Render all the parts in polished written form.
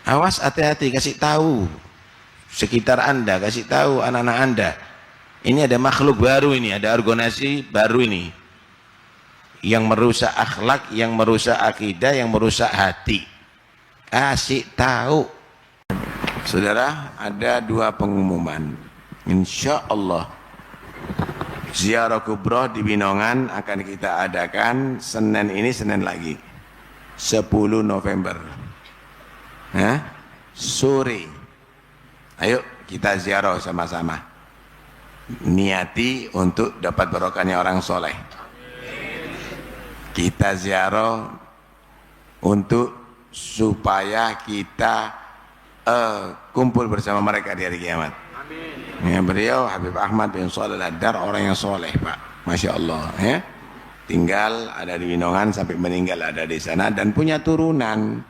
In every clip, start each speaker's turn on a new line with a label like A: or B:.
A: Awas, hati-hati, kasih tahu sekitar Anda, kasih tahu anak-anak Anda. Ini ada makhluk baru ini, ada organisasi baru ini yang merusak akhlak, yang merusak akidah, yang merusak hati. Kasih tahu. Saudara, ada 2 pengumuman. Insya Allah ziarah kubroh di Binongan akan kita adakan Senin ini, Senin lagi 10 November sore. Ayo kita ziarah sama-sama, niati untuk dapat barokahnya orang soleh. Kita ziarah untuk supaya kita kumpul bersama mereka di hari kiamat. Ya, beliau Habib Ahmad bin Shalih Al-Dar orang yang soleh, Pak, Masya Allah ya. Tinggal ada di Binongan sampai meninggal ada di sana dan punya turunan.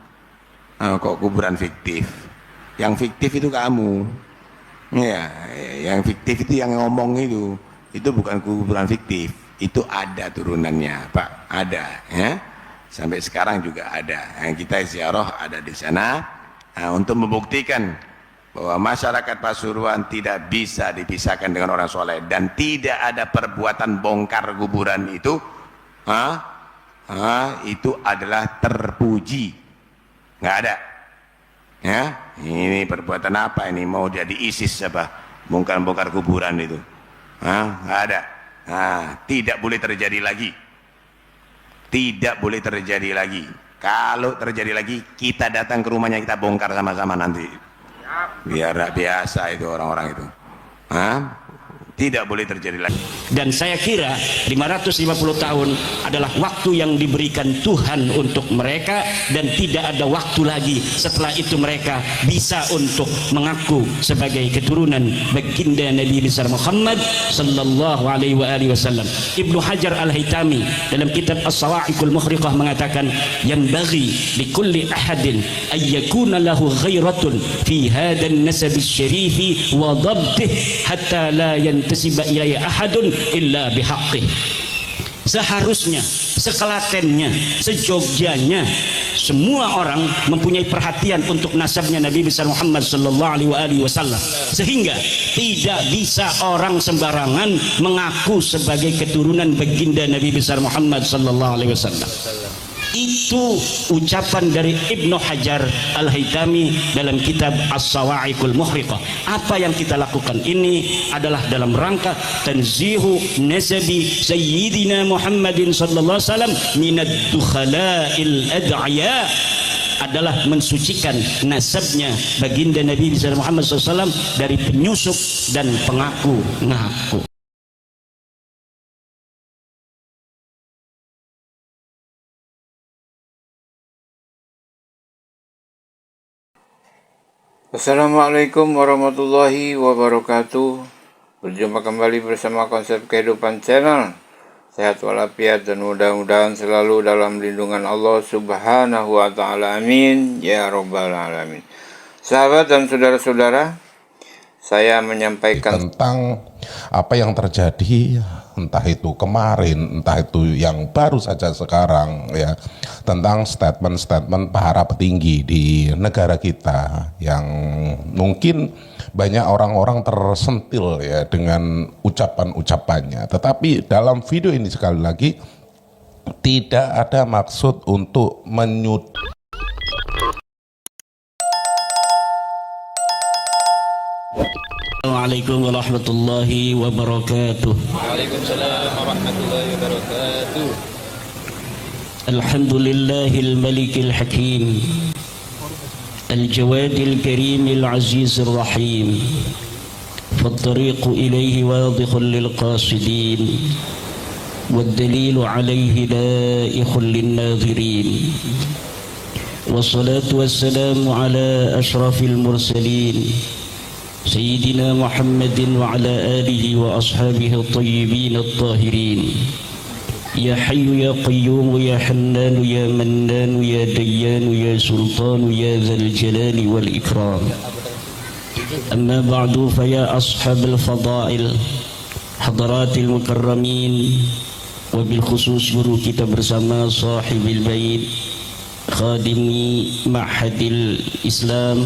A: Kok kuburan fiktif? Yang fiktif itu kamu ya, yang fiktif itu yang ngomong itu bukan kuburan fiktif, itu ada turunannya, Pak, ada ya, sampai sekarang juga ada. Yang kita ziarah ada di sana untuk membuktikan bahwa masyarakat Pasuruan tidak bisa dipisahkan dengan orang soleh dan tidak ada perbuatan bongkar kuburan itu itu adalah terpuji, nggak ada ya. Ini perbuatan apa ini, mau jadi ISIS apa bongkar-bongkar kuburan itu, nggak ada. Tidak boleh terjadi lagi, tidak boleh terjadi lagi. Kalau terjadi lagi kita datang ke rumahnya, kita bongkar sama-sama nanti, biar biasa itu orang-orang itu. Tidak boleh terjadi lagi.
B: Dan saya kira 550 tahun adalah waktu yang diberikan Tuhan untuk mereka, dan tidak ada waktu lagi setelah itu mereka bisa untuk mengaku sebagai keturunan baginda Nabi besar Muhammad sallallahu alaihi wasallam. Ibnu Hajar Al-Haytami dalam kitab As-Sawa'iqul Muhriqah mengatakan, yang bagi likulli ahadin ayyakuna lahu ghairatun fi hadan nasab syarifi wa dhabtih hatta la yantasiba ilaihi ahadun illa bihaqqih. Seharusnya, sekelatennya, sejogjanya semua orang mempunyai perhatian untuk nasabnya Nabi besar Muhammad sallallahu alaihi wasallam, sehingga tidak bisa orang sembarangan mengaku sebagai keturunan baginda Nabi besar Muhammad sallallahu alaihi wasallam. Itu ucapan dari Ibnu Hajar Al-Haytami dalam kitab As-Sawa'iqul Muhriqah. Apa yang kita lakukan ini adalah dalam rangka tanzihu nasabi Sayyidina Muhammadin sallallahu alaihi wasallam minad dukhala'il ad'iya, adalah mensucikan nasabnya baginda Nabi Muhammad SAW dari penyusup dan pengaku-ngaku.
C: Assalamualaikum warahmatullahi wabarakatuh. Berjumpa kembali bersama Konsep Kehidupan Channel. Sehat walafiat dan mudah-mudahan selalu dalam lindungan Allah Subhanahu wa ta'ala. Amin ya rabbal alamin. Sahabat dan saudara-saudara, saya menyampaikan
D: tentang apa yang terjadi, entah itu kemarin, entah itu yang baru saja sekarang ya, tentang statement-statement para petinggi di negara kita yang mungkin banyak orang-orang tersentil ya dengan ucapan-ucapannya. Tetapi dalam video ini sekali lagi tidak ada maksud untuk
B: Assalamualaikum warahmatullahi wabarakatuh.
C: Waalaikumsalam warahmatullahi wabarakatuh.
B: Alhamdulillahil malikil hakim, al-jawadil karimil azizir rahim, fattariqu ilayhi wadihun lil qasidin, waddalilu alayhi laikhun lin nadhirin. Wassalatu wassalamu ala ashrafil mursalin Sayyidina Muhammadin wa ala alihi wa ashabihi at-tayyibin at-tahirin. Ya Hayyu ya Qayyum ya Hannan ya Mannan ya Dayyan ya Sultan ya Dzal Jalali wal Ikram. Amma ba'du, fa ya ashabal fadail, hadaratil mukarramin, wa bil khusus guru kita bersama sahibil bait khadimi Ma'hadil Islam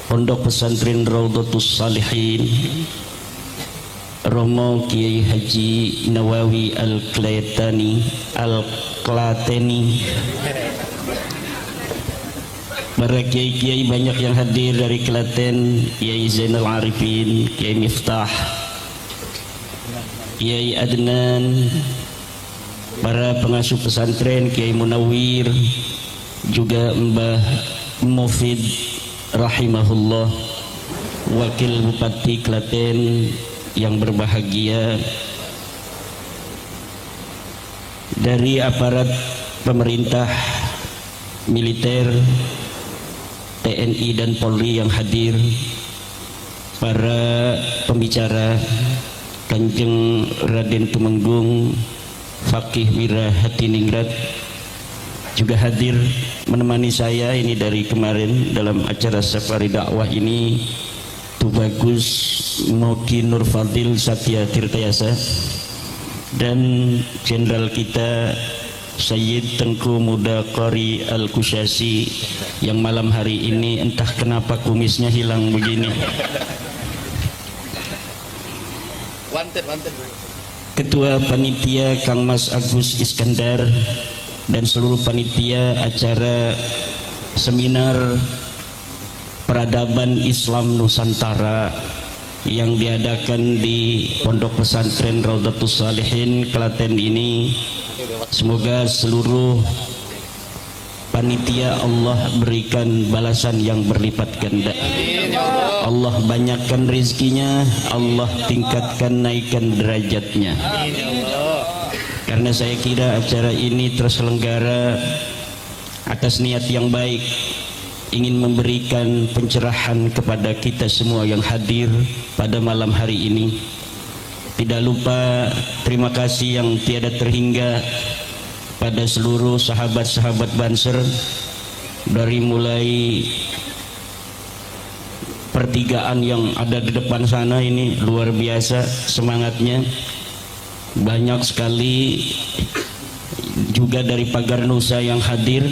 B: Pondok Pesantren Raudhatus Shalihin Romo Kiai Haji Nawawi Al-Klateni para kiai-kiai banyak yang hadir dari Klaten, Kiai Zainal Arifin, Kiai Miftah, Kiai Adnan, para pengasuh pesantren, Kiai Munawir, juga Mbah Mufid rahimahullah, Wakil Bupati Klaten yang berbahagia, dari aparat pemerintah, militer, TNI dan Polri yang hadir, para pembicara, Kanjeng Raden Tumenggung, Fakih Wira Hatiningrat juga hadir menemani saya ini dari kemarin dalam acara safari dakwah ini. Tubagus Moki Nur Fadil Satya Tirtayasa dan Jenderal kita Sayyid Tengku Muda Qori Al-Kusyasi yang malam hari ini entah kenapa kumisnya hilang begini. Ketua Panitia Kang Mas Agus Iskandar dan seluruh panitia acara seminar peradaban Islam Nusantara yang diadakan di Pondok Pesantren Raudhatus Shalihin Klaten ini. Semoga seluruh panitia Allah berikan balasan yang berlipat ganda. Allah banyakkan rezekinya, Allah tingkatkan, naikkan derajatnya. Karena saya kira acara ini terselenggara atas niat yang baik, ingin memberikan pencerahan kepada kita semua yang hadir pada malam hari ini. Tidak lupa terima kasih yang tiada terhingga pada seluruh sahabat-sahabat Banser, dari mulai pertigaan yang ada di depan sana ini luar biasa semangatnya, banyak sekali, juga dari Pagar Nusa yang hadir,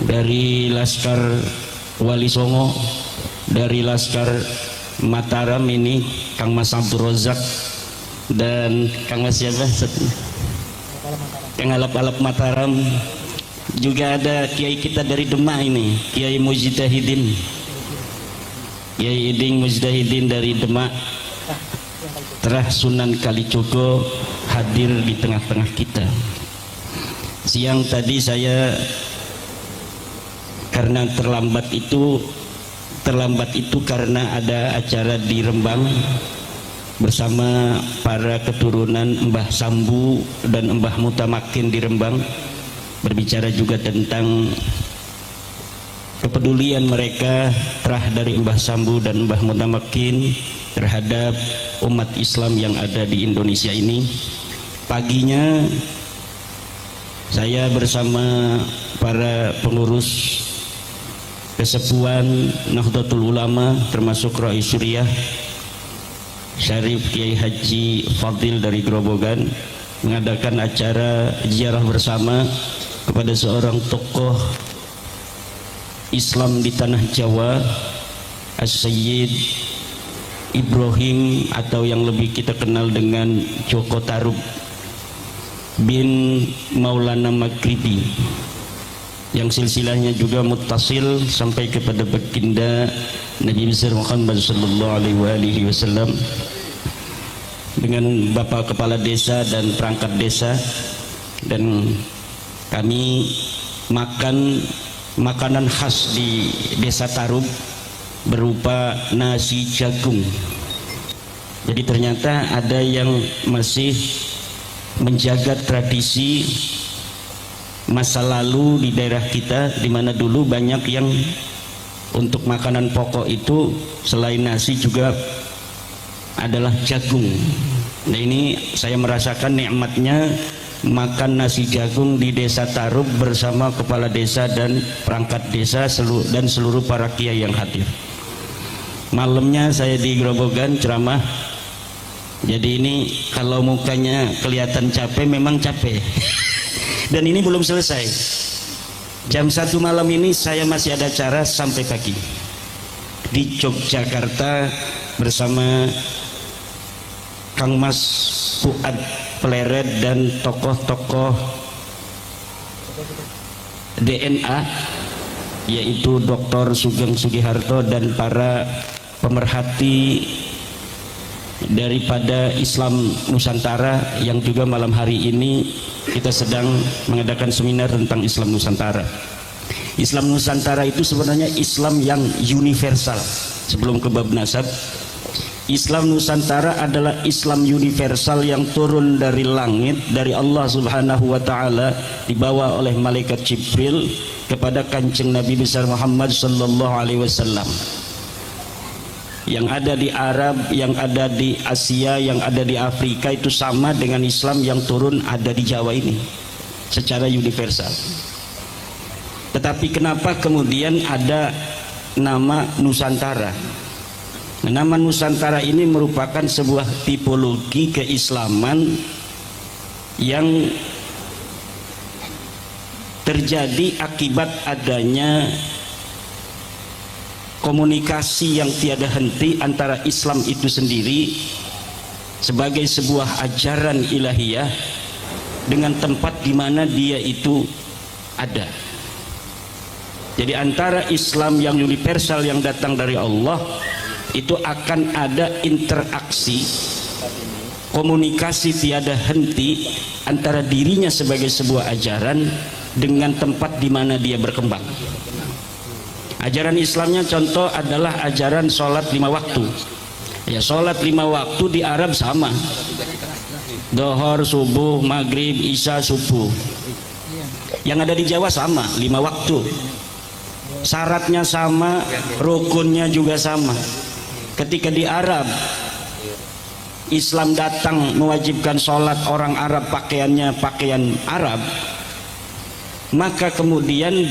B: dari Laskar Wali Songo, dari Laskar Mataram ini Kang Mas Abdul Razak dan Kang Mas siapa? Kang Alap-Alap Mataram. Juga ada kiai kita dari Demak ini, Kiai Mujtahidin, Kiai Iding Mujtahidin dari Demak, Terah Sunan Kalijogo hadir di tengah-tengah kita. Siang tadi saya karena terlambat itu karena ada acara di Rembang bersama para keturunan Mbah Sambu dan Mbah Mutamakin di Rembang, berbicara juga tentang kepedulian mereka terah dari Mbah Sambu dan Mbah Mutamakin terhadap umat Islam yang ada di Indonesia ini. Paginya saya bersama para pengurus kesepuan Nahdlatul Ulama termasuk Rai Suriah Syarif Kiai Haji Fadil dari Grobogan mengadakan acara ziarah bersama kepada seorang tokoh Islam di tanah Jawa, As-Sayyid Ibrahim atau yang lebih kita kenal dengan Joko Tarub bin Maulana Maghribi, yang silsilahnya juga muttasil sampai kepada baginda Nabi besar Muhammad sallallahu alaihi wasallam, dengan Bapak Kepala Desa dan perangkat desa. Dan kami makan makanan khas di Desa Tarub berupa nasi jagung. Jadi ternyata ada yang masih menjaga tradisi masa lalu di daerah kita, di mana dulu banyak yang untuk makanan pokok itu selain nasi juga adalah jagung. Nah ini saya merasakan nikmatnya makan nasi jagung di Desa Tarub bersama kepala desa dan perangkat desa dan seluruh para kiai yang hadir. Malamnya saya di Grobogan ceramah. Jadi ini kalau mukanya kelihatan capek, memang capek. Dan ini belum selesai. Jam 1 malam ini saya masih ada acara sampai pagi di Yogyakarta bersama Kang Mas Fuad Pleret dan tokoh-tokoh DNA, yaitu Dr. Sugeng Sugiharto dan para pemerhati daripada Islam Nusantara, yang juga malam hari ini kita sedang mengadakan seminar tentang Islam Nusantara. Islam Nusantara itu sebenarnya Islam yang universal. Sebelum ke bab nasab, Islam Nusantara adalah Islam universal yang turun dari langit, dari Allah Subhanahu wa Ta'ala, dibawa oleh malaikat Jibril kepada Kanjeng Nabi besar Muhammad sallallahu alaihi wasallam. Yang ada di Arab, yang ada di Asia, yang ada di Afrika itu sama dengan Islam yang turun ada di Jawa ini secara universal. Tetapi kenapa kemudian ada nama Nusantara? Nama Nusantara ini merupakan sebuah tipologi keislaman yang terjadi akibat adanya komunikasi yang tiada henti antara Islam itu sendiri sebagai sebuah ajaran ilahiyah dengan tempat di mana dia itu ada. Jadi antara Islam yang universal yang datang dari Allah itu akan ada interaksi, komunikasi tiada henti antara dirinya sebagai sebuah ajaran dengan tempat di mana dia berkembang. Ajaran Islamnya contoh adalah ajaran sholat 5 waktu. Ya, sholat 5 waktu di Arab sama, Dohor, subuh, maghrib, isya, subuh. Yang ada di Jawa sama, 5 waktu. Syaratnya sama, rukunnya juga sama. Ketika di Arab Islam datang mewajibkan sholat, orang Arab pakaiannya pakaian Arab, maka kemudian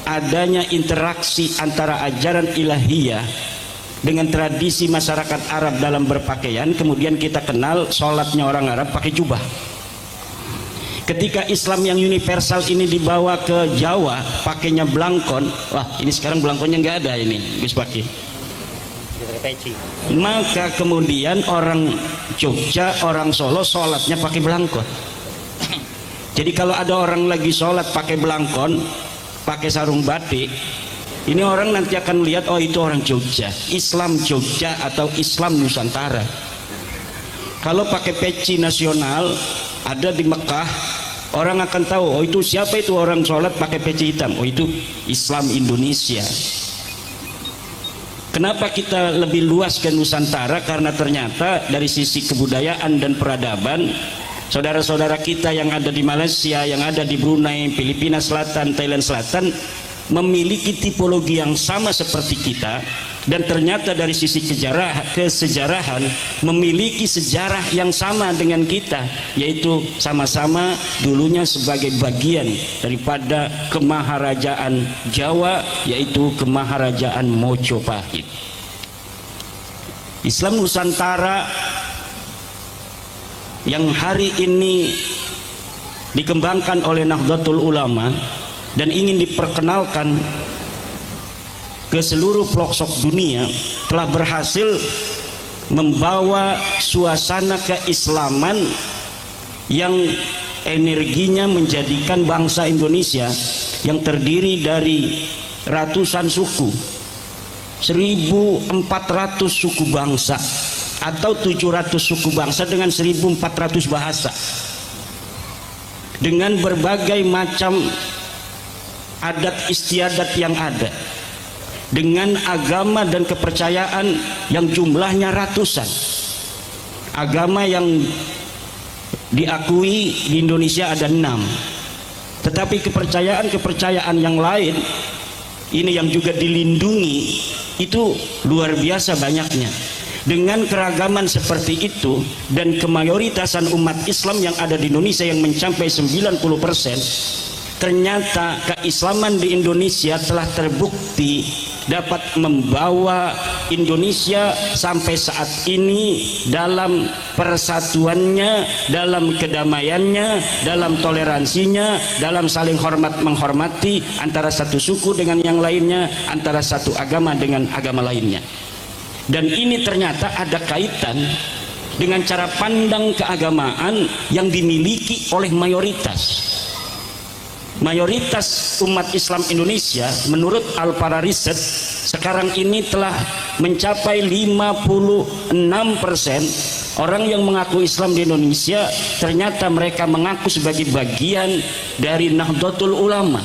B: adanya interaksi antara ajaran ilahiyah dengan tradisi masyarakat Arab dalam berpakaian. Kemudian kita kenal sholatnya orang Arab pakai jubah. Ketika Islam yang universal ini dibawa ke Jawa pakainya belangkon, wah ini sekarang belangkonnya nggak ada ini, Gus pakai. Maka kemudian orang Jogja, orang Solo sholatnya pakai belangkon. Jadi kalau ada orang lagi sholat pakai belangkon, pakai sarung batik, ini orang nanti akan lihat, oh itu orang Jogja, Islam Jogja atau Islam Nusantara. Kalau pakai peci nasional ada di Mekah, orang akan tahu, oh itu siapa itu orang sholat pakai peci hitam, oh itu Islam Indonesia. Kenapa kita lebih luas ke Nusantara? Karena ternyata dari sisi kebudayaan dan peradaban, saudara-saudara kita yang ada di Malaysia, yang ada di Brunei, Filipina Selatan, Thailand Selatan memiliki tipologi yang sama seperti kita, dan ternyata dari sisi kesejarahan memiliki sejarah yang sama dengan kita, yaitu sama-sama dulunya sebagai bagian daripada kemaharajaan Jawa, yaitu kemaharajaan Mojopahit. Islam Nusantara yang hari ini dikembangkan oleh Nahdlatul Ulama dan ingin diperkenalkan ke seluruh pelosok dunia, telah berhasil membawa suasana keislaman yang energinya menjadikan bangsa Indonesia yang terdiri dari ratusan suku, 1.400 suku bangsa atau 700 suku bangsa dengan 1.400 bahasa, dengan berbagai macam adat istiadat yang ada, dengan agama dan kepercayaan yang jumlahnya ratusan. Agama yang diakui di Indonesia ada 6, tetapi kepercayaan yang lain ini yang juga dilindungi itu luar biasa banyaknya. Dengan keragaman seperti itu dan kemayoritasan umat Islam yang ada di Indonesia yang mencapai 90%, ternyata keislaman di Indonesia telah terbukti dapat membawa Indonesia sampai saat ini dalam persatuannya, dalam kedamaiannya, dalam toleransinya, dalam saling hormat menghormati antara satu suku dengan yang lainnya, antara satu agama dengan agama lainnya. Dan ini ternyata ada kaitan dengan cara pandang keagamaan yang dimiliki oleh mayoritas umat Islam Indonesia. Menurut Alpara Riset sekarang ini telah mencapai 56% orang yang mengaku Islam di Indonesia ternyata mereka mengaku sebagai bagian dari Nahdlatul Ulama.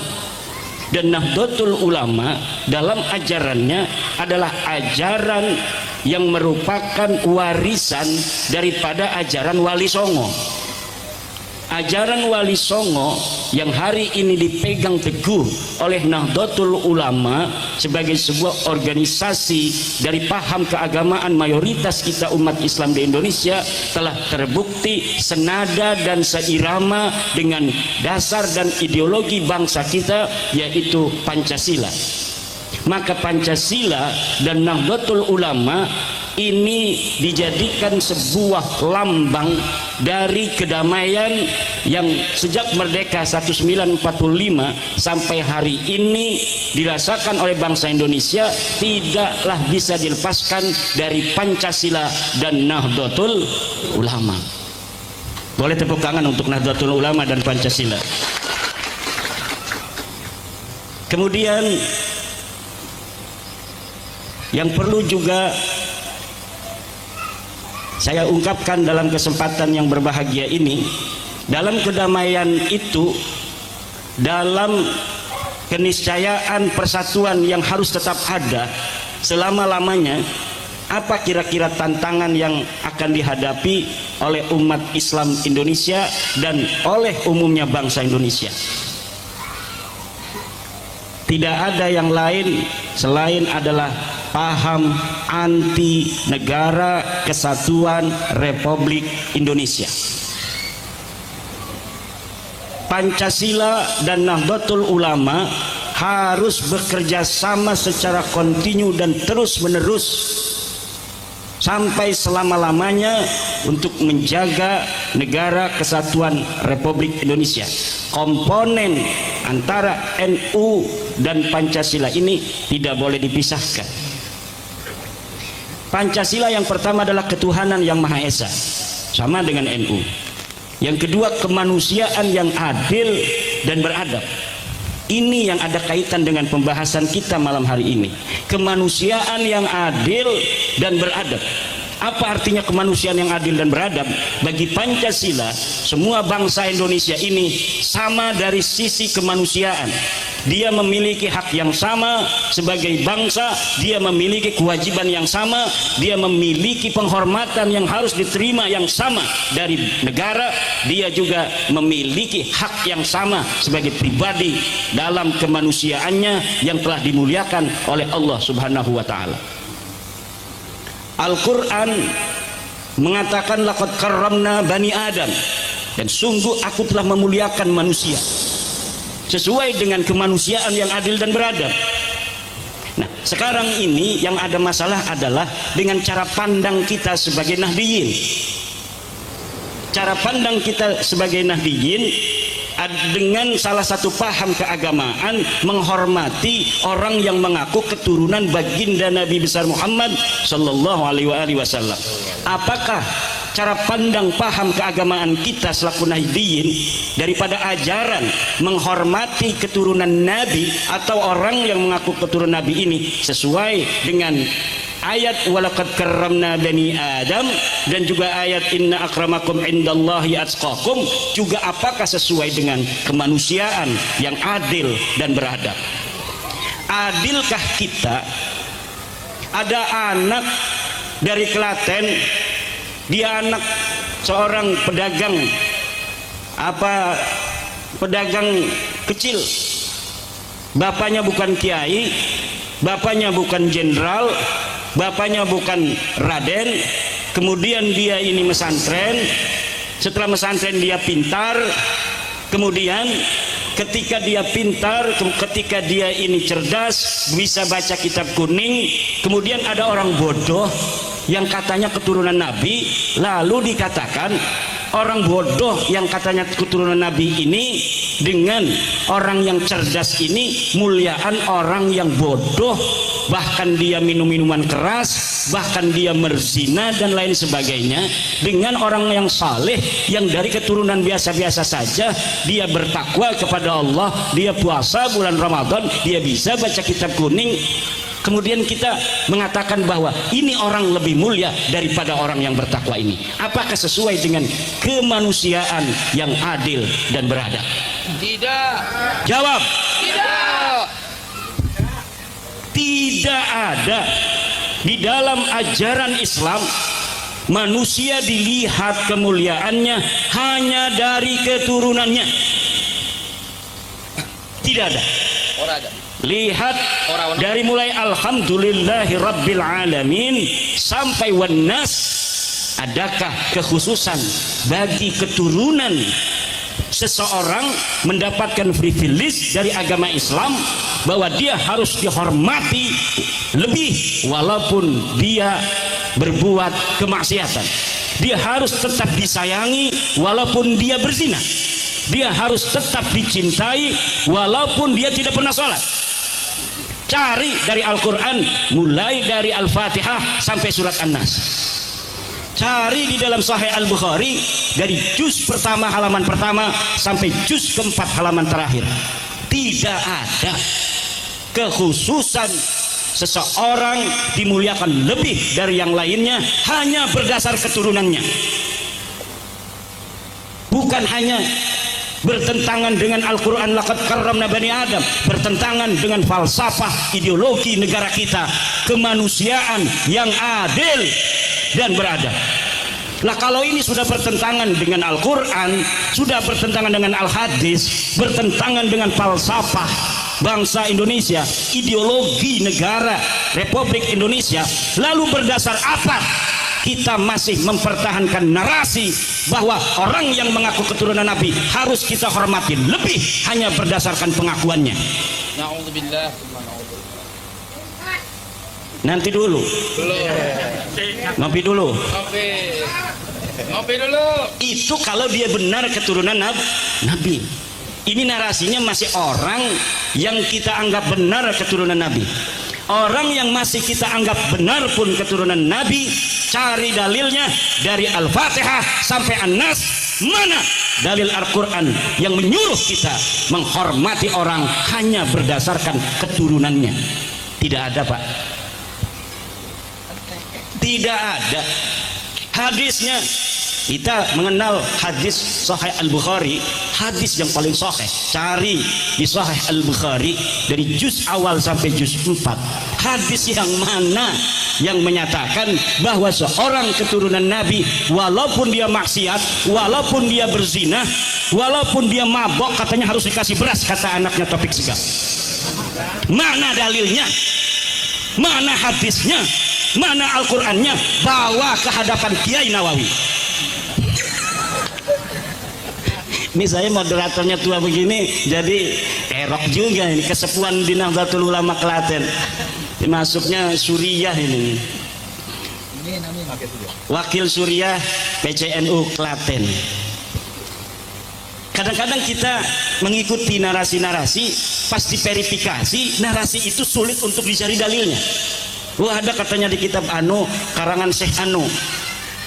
B: Dan Nahdlatul Ulama dalam ajarannya adalah ajaran yang merupakan warisan daripada ajaran Wali Songo. Ajaran Wali Songo yang hari ini dipegang teguh oleh Nahdlatul Ulama sebagai sebuah organisasi dari paham keagamaan mayoritas kita umat Islam di Indonesia telah terbukti senada dan seirama dengan dasar dan ideologi bangsa kita, yaitu Pancasila. Maka Pancasila dan Nahdlatul Ulama ini dijadikan sebuah lambang dari kedamaian yang sejak merdeka 1945 sampai hari ini dirasakan oleh bangsa Indonesia tidaklah bisa dilepaskan dari Pancasila dan Nahdlatul Ulama. Boleh tepuk tangan untuk Nahdlatul Ulama dan Pancasila. Kemudian yang perlu juga saya ungkapkan dalam kesempatan yang berbahagia ini, dalam kedamaian itu, dalam keniscayaan persatuan yang harus tetap ada selama-lamanya, apa kira-kira tantangan yang akan dihadapi oleh umat Islam Indonesia dan oleh umumnya bangsa Indonesia? Tidak ada yang lain selain adalah paham anti negara kesatuan Republik Indonesia. Pancasila dan Nahdlatul Ulama harus bekerja sama secara kontinu dan terus menerus sampai selama-lamanya untuk menjaga negara kesatuan Republik Indonesia. Komponen antara NU dan Pancasila ini tidak boleh dipisahkan. Pancasila yang pertama adalah ketuhanan yang Maha Esa, sama dengan NU. Yang kedua, kemanusiaan yang adil dan beradab. Ini yang ada kaitan dengan pembahasan kita malam hari ini. Kemanusiaan yang adil dan beradab. Apa artinya kemanusiaan yang adil dan beradab? Bagi Pancasila, semua bangsa Indonesia ini sama dari sisi kemanusiaan. Dia memiliki hak yang sama sebagai bangsa, dia memiliki kewajiban yang sama, dia memiliki penghormatan yang harus diterima yang sama dari negara, dia juga memiliki hak yang sama sebagai pribadi dalam kemanusiaannya yang telah dimuliakan oleh Allah Subhanahu wa taala. Al-Quran mengatakan laqad karramna bani Adam, dan sungguh aku telah memuliakan manusia sesuai dengan kemanusiaan yang adil dan beradab. Nah, sekarang ini yang ada masalah adalah dengan cara pandang kita sebagai Nahdiyin. Cara pandang kita sebagai Nahdiyin dengan salah satu paham keagamaan menghormati orang yang mengaku keturunan baginda Nabi besar Muhammad sallallahu alaihi wasallam. Apakah cara pandang paham keagamaan kita selaku Nahdiyin daripada ajaran menghormati keturunan Nabi atau orang yang mengaku keturunan Nabi ini sesuai dengan ayat walaqad karramna bani Adam dan juga ayat inna akramakum indallahi atqakum, juga apakah sesuai dengan kemanusiaan yang adil dan beradab? Adilkah kita? Ada anak dari Klaten, dia anak seorang pedagang pedagang kecil, bapaknya bukan kiai, bapaknya bukan jenderal, bapaknya bukan raden, kemudian dia ini mesantren, setelah mesantren dia pintar, kemudian ketika dia pintar, ketika dia ini cerdas, bisa baca kitab kuning, kemudian ada orang bodoh yang katanya keturunan Nabi, lalu dikatakan orang bodoh yang katanya keturunan Nabi ini dengan orang yang cerdas ini muliaan orang yang bodoh, bahkan dia minum minuman keras, bahkan dia berzina dan lain sebagainya, dengan orang yang saleh yang dari keturunan biasa-biasa saja, dia bertakwa kepada Allah, dia puasa bulan Ramadan, dia bisa baca kitab kuning, kemudian kita mengatakan bahwa ini orang lebih mulia daripada orang yang bertakwa ini. Apakah sesuai dengan kemanusiaan yang adil dan beradab?
E: Tidak.
B: Jawab.
E: Tidak.
B: Tidak ada di dalam ajaran Islam manusia dilihat kemuliaannya hanya dari keturunannya. Tidak ada.
E: Orang ada.
B: Lihat dari mulai alhamdulillahi rabbil alamin sampai wannas, adakah kekhususan bagi keturunan seseorang mendapatkan privilege dari agama Islam bahwa dia harus dihormati lebih walaupun dia berbuat kemaksiatan, dia harus tetap disayangi walaupun dia berzina, dia harus tetap dicintai walaupun dia tidak pernah sholat. Cari dari Al-Quran, mulai dari Al-Fatihah sampai surat An-Nas. Cari di dalam Sahih Al-Bukhari dari juz pertama halaman pertama sampai juz keempat halaman terakhir. Tidak ada kekhususan seseorang dimuliakan lebih dari yang lainnya hanya berdasar keturunannya. Bukan hanya bertentangan dengan Al-Quran, laqad karramna bani Adam, bertentangan dengan falsafah ideologi negara kita, kemanusiaan yang adil dan beradab. Lah kalau ini sudah bertentangan dengan Al-Quran, sudah bertentangan dengan Al-Hadis, bertentangan dengan falsafah bangsa Indonesia, ideologi negara Republik Indonesia, lalu berdasar apa kita masih mempertahankan narasi bahwa orang yang mengaku keturunan Nabi harus kita hormati lebih hanya berdasarkan pengakuannya?
E: Na'udzubillah.
B: Nanti dulu. Ngopi dulu.
E: Ngopi dulu.
B: Itu kalau dia benar keturunan Nabi. Ini narasinya masih orang yang kita anggap benar keturunan Nabi. Orang yang masih kita anggap benar pun keturunan Nabi, cari dalilnya dari Al-Fatihah sampai An-Nas. Mana dalil Al-Quran yang menyuruh kita menghormati orang hanya berdasarkan keturunannya? Tidak ada, Pak. Tidak ada. Hadisnya, kita mengenal hadis Sahih Al-Bukhari, hadis yang paling sahih. Cari di Sahih Al-Bukhari dari juz awal sampai juz 4. Hadis yang mana yang menyatakan bahwa seorang keturunan Nabi walaupun dia maksiat, walaupun dia berzina, walaupun dia mabok, katanya harus dikasih beras, kata anaknya Taufik Sigap. Mana dalilnya? Mana hadisnya? Mana Al-Qur'annya? Bawa ke hadapan Kiai Nawawi. Ini saya moderatornya tua begini, jadi erok juga ini, kesepuan di Nahdlatul Ulama Klaten. Masuknya Suriah ini. Wakil Suriah PCNU Klaten. Kadang-kadang kita mengikuti narasi-narasi, pas diverifikasi narasi itu sulit untuk dicari dalilnya. Wah, ada katanya di kitab Anu, karangan Syekh Anu.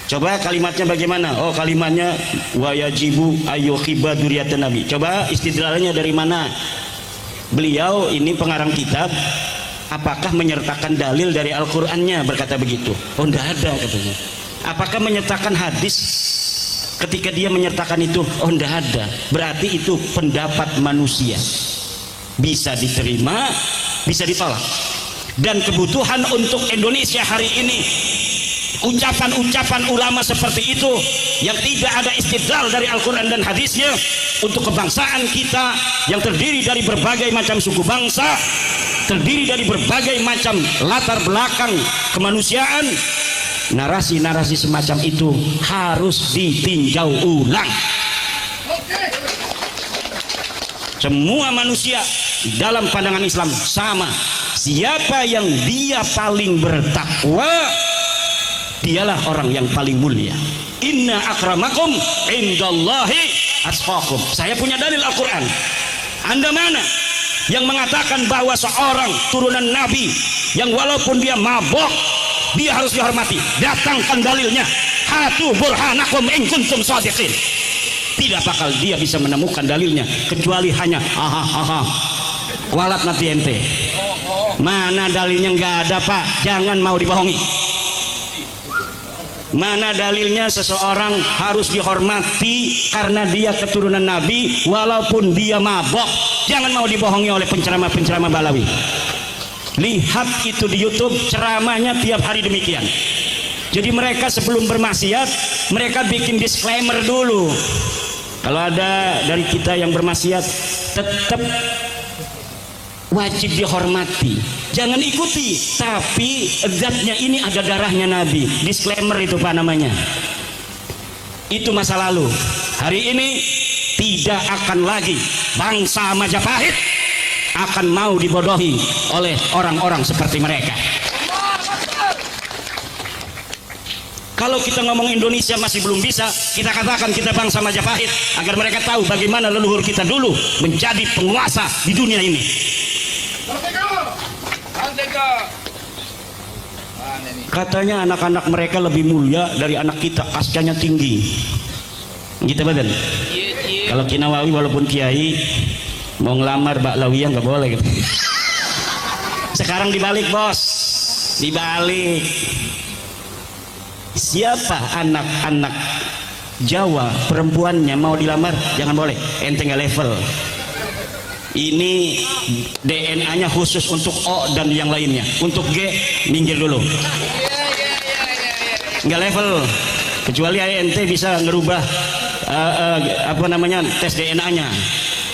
B: Coba kalimatnya bagaimana? Oh, kalimatnya wa yajibu ayyuhibba dzurriyyatan nabi. Coba istidlalnya dari mana? Beliau ini pengarang kitab, apakah menyertakan dalil dari Al-Qur'annya? Berkata begitu. Oh, enggak ada katanya. Apakah menyertakan hadis? Ketika dia menyertakan itu, oh enggak ada. Berarti itu pendapat manusia. Bisa diterima, bisa ditolak. Dan kebutuhan untuk Indonesia hari ini, ucapan-ucapan ulama seperti itu yang tidak ada istidlal dari Al-Quran dan hadisnya, untuk kebangsaan kita yang terdiri dari berbagai macam suku bangsa, terdiri dari berbagai macam latar belakang kemanusiaan, narasi-narasi semacam itu harus ditinjau ulang. semua manusia dalam pandangan Islam sama. Siapa yang dia paling bertakwa, dialah orang yang paling mulia. Inna akramakum indallahi atqakum. Saya punya dalil Al-Quran. Anda mana yang mengatakan bahwa seorang turunan Nabi yang walaupun dia mabok dia harus dihormati? Datangkan dalilnya. Hatu burhanakum in kuntum shadiqin. Tidak bakal dia bisa menemukan dalilnya kecuali hanya aha walat nanti ente. Mana dalilnya? Nggak ada, Pak. Jangan mau dibohongi. Mana dalilnya seseorang harus dihormati karena dia keturunan Nabi walaupun dia mabok? Jangan mau dibohongi oleh penceramah-penceramah Balawi. Lihat itu di YouTube, ceramahnya tiap hari demikian. Jadi mereka sebelum bermaksiat, mereka bikin disclaimer dulu. Kalau ada dari kita yang bermaksiat, tetap wajib dihormati, jangan ikuti, tapi zatnya ini ada darahnya Nabi. Disclaimer itu Pak namanya. Itu masa lalu. Hari ini tidak akan lagi bangsa Majapahit akan mau dibodohi oleh orang-orang seperti mereka. Kalau kita ngomong Indonesia masih belum bisa, kita katakan kita bangsa Majapahit agar mereka tahu bagaimana leluhur kita dulu menjadi penguasa di dunia ini. Katanya anak-anak mereka lebih mulia dari anak kita, kastanya tinggi. Gitu badan. Kalau Kinawawi walaupun kiai mau ngelamar Mbak Lawiyah nggak boleh gitu. Sekarang dibalik bos, dibalik. Siapa anak-anak Jawa perempuannya mau dilamar jangan boleh, ente nggak level. Ini DNA-nya khusus untuk O dan yang lainnya. Untuk G minggir dulu, nggak level. Kecuali ente bisa ngerubah apa namanya tes DNA-nya.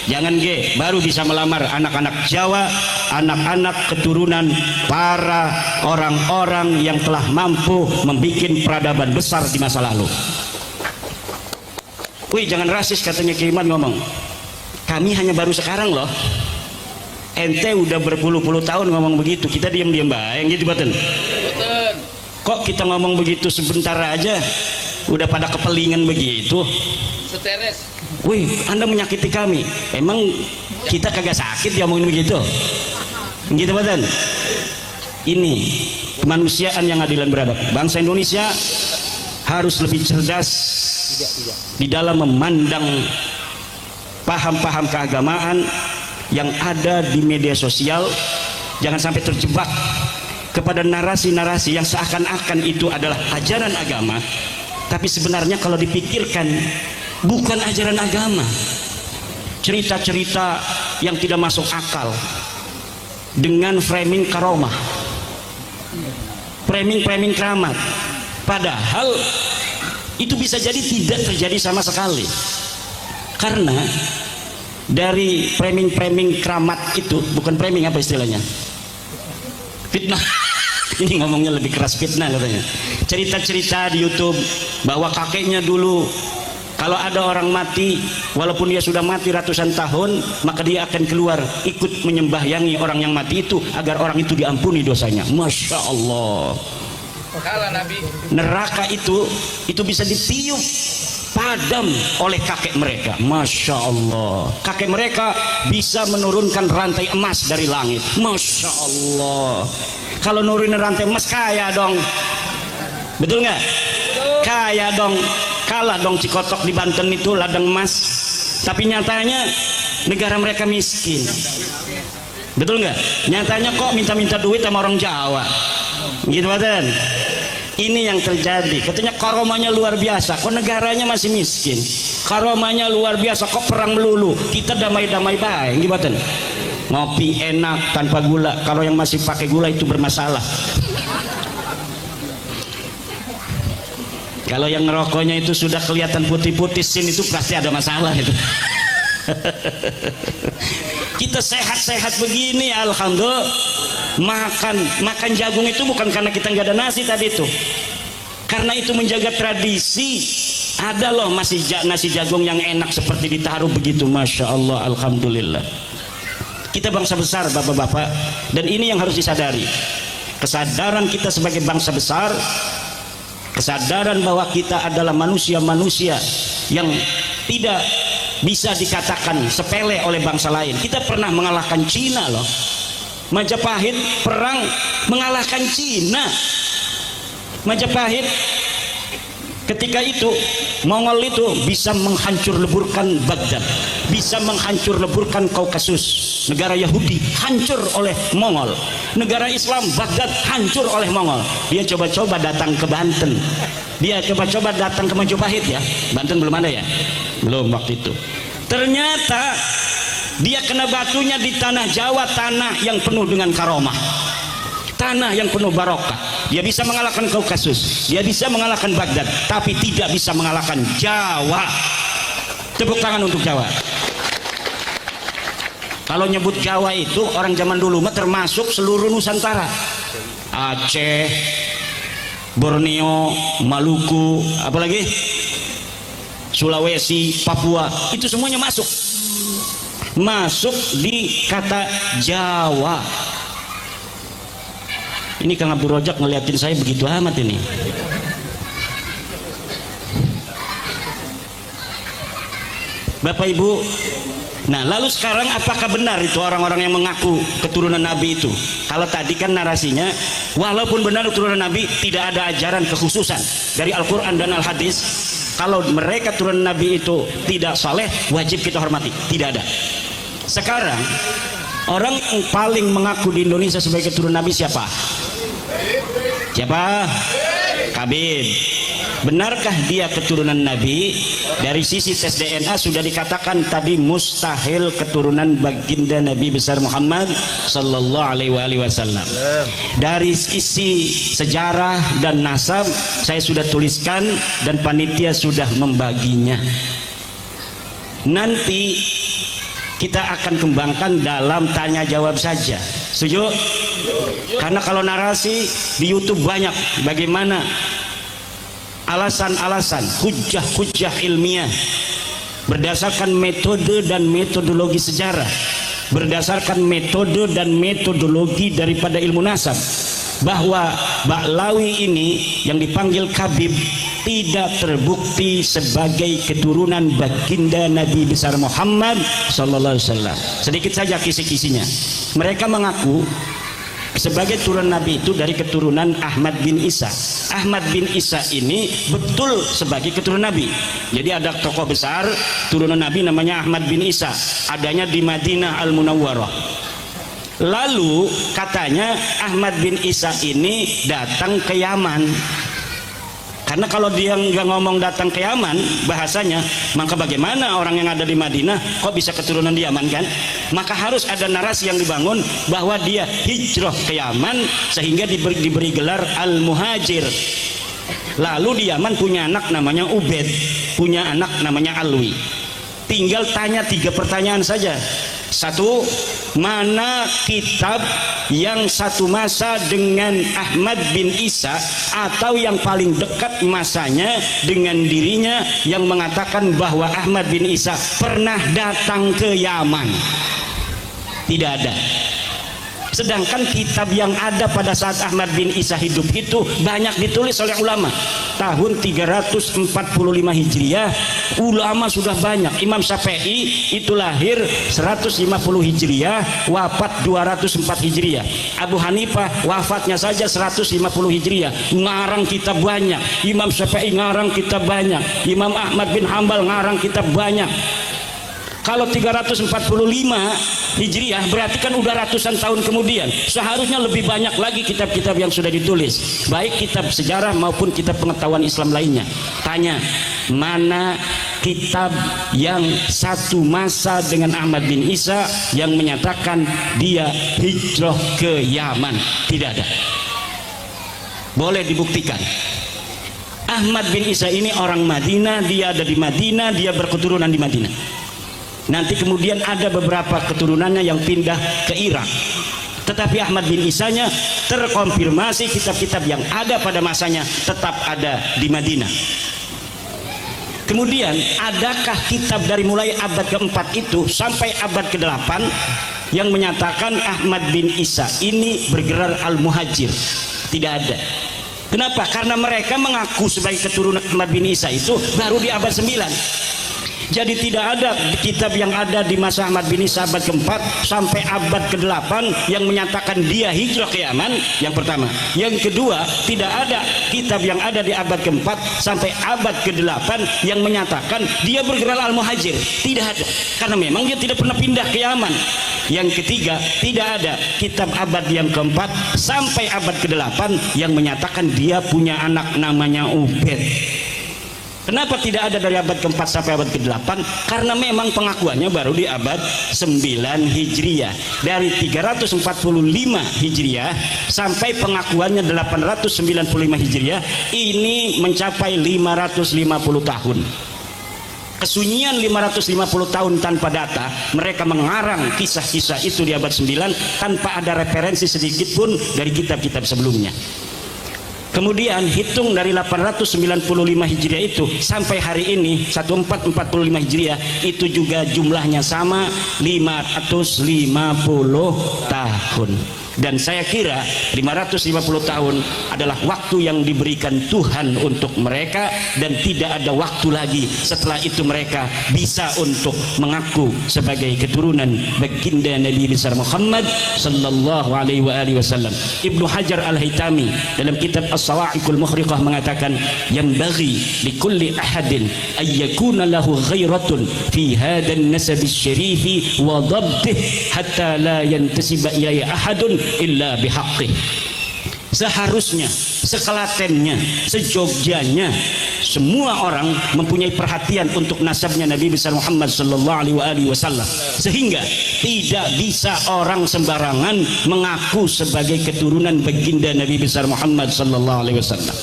B: Jangan G, baru bisa melamar anak-anak Jawa, anak-anak keturunan para orang-orang yang telah mampu membuat peradaban besar di masa lalu. Wih, jangan rasis katanya Kiai Iman ngomong. Kami hanya baru sekarang loh. Ente udah berpuluh-puluh tahun ngomong begitu, kita diam-diam baik gitu baten. Kok kita ngomong begitu sebentar aja udah pada kepelingan begitu?
E: Seteres.
B: Wih, Anda menyakiti kami. Emang kita kagak sakit dia ngomongin begitu? Gitu badan. Ini kemanusiaan yang adil dan beradab. Bangsa Indonesia harus lebih cerdas di dalam memandang paham-paham keagamaan yang ada di media sosial. Jangan sampai terjebak kepada narasi-narasi yang seakan-akan itu adalah ajaran agama, tapi sebenarnya kalau dipikirkan bukan ajaran agama. Cerita-cerita yang tidak masuk akal dengan framing karomah, framing keramat, padahal itu bisa jadi tidak terjadi sama sekali. Karena dari framing keramat itu, bukan framing apa istilahnya, fitnah. Ini ngomongnya lebih keras, fitnah katanya. Cerita-cerita di YouTube bahwa kakeknya dulu kalau ada orang mati, walaupun dia sudah mati ratusan tahun, maka dia akan keluar ikut menyembahyangi orang yang mati itu agar orang itu diampuni dosanya. Masya Allah.
E: Kalah Nabi.
B: Neraka itu bisa ditiup padam oleh kakek mereka. Masya Allah. Kakek mereka bisa menurunkan rantai emas dari langit. Masya Allah. Kalau nurunin rantai emas kaya dong. Betul nggak? Kaya dong. Kalah dong Cikotok di Banten itu ladang emas. Tapi nyatanya negara mereka miskin. Betul nggak? Nyatanya kok minta-minta duit sama orang Jawa. Gitu badan. Ini yang terjadi. Katanya karomanya luar biasa, kok negaranya masih miskin. Karomanya luar biasa, kok perang melulu. Kita damai-damai baik, gimana? Ngopi enak tanpa gula. Kalau yang masih pakai gula itu bermasalah. Kalau yang ngerokoknya itu sudah kelihatan putih-putih sin itu pasti ada masalah itu. Kita sehat-sehat begini, alhamdulillah. Makan jagung itu bukan karena kita nggak ada nasi tadi itu, karena itu menjaga tradisi Ada loh masih nasi jagung yang enak seperti ditaruh begitu. Masya Allah, alhamdulillah. Kita bangsa besar bapak-bapak, dan ini yang harus disadari. Kesadaran kita sebagai bangsa besar, kesadaran bahwa kita adalah manusia-manusia yang tidak bisa dikatakan sepele oleh bangsa lain. Kita pernah mengalahkan Cina loh. Majapahit perang mengalahkan Cina. Majapahit ketika itu, Mongol itu bisa menghancur leburkan Baghdad, bisa menghancur leburkan Kaukasus. Negara Yahudi hancur oleh Mongol, negara Islam Baghdad hancur oleh Mongol. Dia coba-coba datang ke Banten, dia coba-coba datang ke Majapahit ya. Banten belum ada ya, belum waktu itu. Ternyata dia kena batunya di tanah Jawa, tanah yang penuh dengan karomah, tanah yang penuh barokah. Dia bisa mengalahkan Kaukasus, dia bisa mengalahkan Baghdad, tapi tidak bisa mengalahkan Jawa. Tepuk tangan untuk Jawa. Kalau nyebut Jawa itu orang zaman dulu mah termasuk seluruh Nusantara. Aceh, Borneo, Maluku, apalagi Sulawesi, Papua, itu semuanya masuk di kata Jawa. Ini Kang Abdul Rojak ngeliatin saya begitu amat ini. Bapak Ibu, nah lalu sekarang apakah benar itu orang-orang yang mengaku keturunan Nabi itu? Kalau tadi kan narasinya, walaupun benar keturunan Nabi, tidak ada ajaran kekhususan dari Al-Quran dan Al-Hadis. Kalau mereka turunan Nabi itu tidak saleh, wajib kita hormati. Tidak ada. Sekarang orang yang paling mengaku di Indonesia sebagai keturunan Nabi siapa? Siapa? Kabir. Benarkah dia keturunan Nabi? Dari sisi tes DNA sudah dikatakan tadi mustahil keturunan baginda Nabi besar Muhammad sallallahu alaihi wasallam. Dari sisi sejarah dan nasab saya sudah tuliskan dan panitia sudah membaginya. Nanti kita akan kembangkan dalam tanya jawab saja. Setuju? Karena kalau narasi di YouTube banyak bagaimana alasan-alasan, hujah-hujah ilmiah berdasarkan metode dan metodologi sejarah, berdasarkan metode dan metodologi daripada ilmu nasab, bahwa Ba'lawi ini yang dipanggil Kabib tidak terbukti sebagai keturunan baginda Nabi besar Muhammad sallallahu alaihi wasallam. Sedikit saja kisi-kisinya. Mereka mengaku sebagai turunan Nabi itu dari keturunan Ahmad bin Isa. Ahmad bin Isa ini betul sebagai keturunan Nabi. Jadi ada tokoh besar turunan Nabi namanya Ahmad bin Isa, adanya di Madinah Al-Munawwarah. Lalu katanya Ahmad bin Isa ini datang ke Yaman. Karena kalau dia nggak ngomong datang ke Yaman bahasanya, maka bagaimana orang yang ada di Madinah kok bisa keturunan di Yaman kan? Maka harus ada narasi yang dibangun bahwa dia hijrah ke Yaman sehingga diberi gelar Al-Muhajir. Lalu di Yaman punya anak namanya Ubed, punya anak namanya Alwi. Tinggal tanya 3 pertanyaan saja. 1, mana kitab yang satu masa dengan Ahmad bin Isa atau yang paling dekat masanya dengan dirinya yang mengatakan bahwa Ahmad bin Isa pernah datang ke Yaman? Tidak ada. Sedangkan kitab yang ada pada saat Ahmad bin Isa hidup itu banyak ditulis oleh ulama. Tahun 345 Hijriah ulama sudah banyak. Imam Syafi'i itu lahir 150 Hijriah, wafat 204 Hijriah. Abu Hanifah wafatnya saja 150 Hijriah, ngarang kitab banyak. Imam Syafi'i ngarang kitab banyak. Imam Ahmad bin Hambal ngarang kitab banyak. Kalau 345 Hijriah berarti kan udah ratusan tahun kemudian. Seharusnya lebih banyak lagi kitab-kitab yang sudah ditulis, baik kitab sejarah maupun kitab pengetahuan Islam lainnya. Tanya, mana kitab yang satu masa dengan Ahmad bin Isa yang menyatakan dia hijrah ke Yaman? Tidak ada. Boleh dibuktikan. Ahmad bin Isa ini orang Madinah, dia ada di Madinah, dia berketurunan di Madinah. Nanti kemudian ada beberapa keturunannya yang pindah ke Irak. Tetapi Ahmad bin Isanya terkonfirmasi kitab-kitab yang ada pada masanya tetap ada di Madinah. Kemudian adakah kitab dari mulai abad keempat itu sampai abad ke-8 yang menyatakan Ahmad bin Isa ini bergelar al-muhajir? Tidak ada. Kenapa? Karena mereka mengaku sebagai keturunan Ahmad bin Isa itu baru di abad 9. Jadi tidak ada kitab yang ada di masa Ahmad bin Isa abad keempat sampai abad ke-8 yang menyatakan dia hijrah ke Yaman, yang pertama. Yang kedua, tidak ada kitab yang ada di abad keempat sampai abad ke-8 yang menyatakan dia bergelar al-muhajir. Tidak ada, karena memang dia tidak pernah pindah ke Yaman. Yang ketiga, tidak ada kitab abad yang keempat sampai abad ke-8 yang menyatakan dia punya anak namanya Ubaid. Kenapa tidak ada dari abad keempat sampai abad ke-8? Karena memang pengakuannya baru di abad 9 Hijriah. Dari 345 Hijriah sampai pengakuannya 895 Hijriah, ini mencapai 550 tahun. Kesunyian 550 tahun tanpa data, mereka mengarang kisah-kisah itu di abad 9 tanpa ada referensi sedikit pun dari kitab-kitab sebelumnya. Kemudian hitung dari 895 Hijriah itu sampai hari ini 1445 Hijriah itu juga jumlahnya sama 550 tahun. Dan saya kira 550 tahun adalah waktu yang diberikan Tuhan untuk mereka, dan tidak ada waktu lagi setelah itu mereka bisa untuk mengaku sebagai keturunan baginda Nabi besar Muhammad sallallahu alaihi wasallam. Ibnu Hajar Al-Haytami dalam kitab As-Sawa'iqul Muhriqah mengatakan, yang bagi likulli ahadin ay yakuna lahu ghairatun fi hadan nasab syarifi wa dhabtih hatta la yantasiba ilaihi ahadun illa bihaqqih. Seharusnya, sekelatennya, sejogjanya semua orang mempunyai perhatian untuk nasabnya Nabi besar Muhammad sallallahu alaihi wasallam, sehingga tidak bisa orang sembarangan mengaku sebagai keturunan baginda Nabi besar Muhammad sallallahu alaihi wasallam.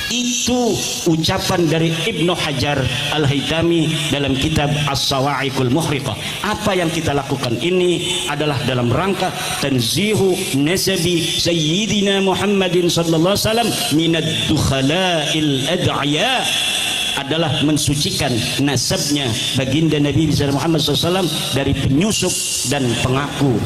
B: Itu ucapan dari Ibnu Hajar Al-Haytami dalam kitab As-Sawa'iqul Muhriqah. Apa yang kita lakukan ini adalah dalam rangka tanzihu nasabi Sayyidina Muhammadin sallallahu alaihi wasallam minad dukhala'il ad'iya, adalah mensucikan nasabnya baginda Nabi Muhammad SAW dari penyusup dan pengaku.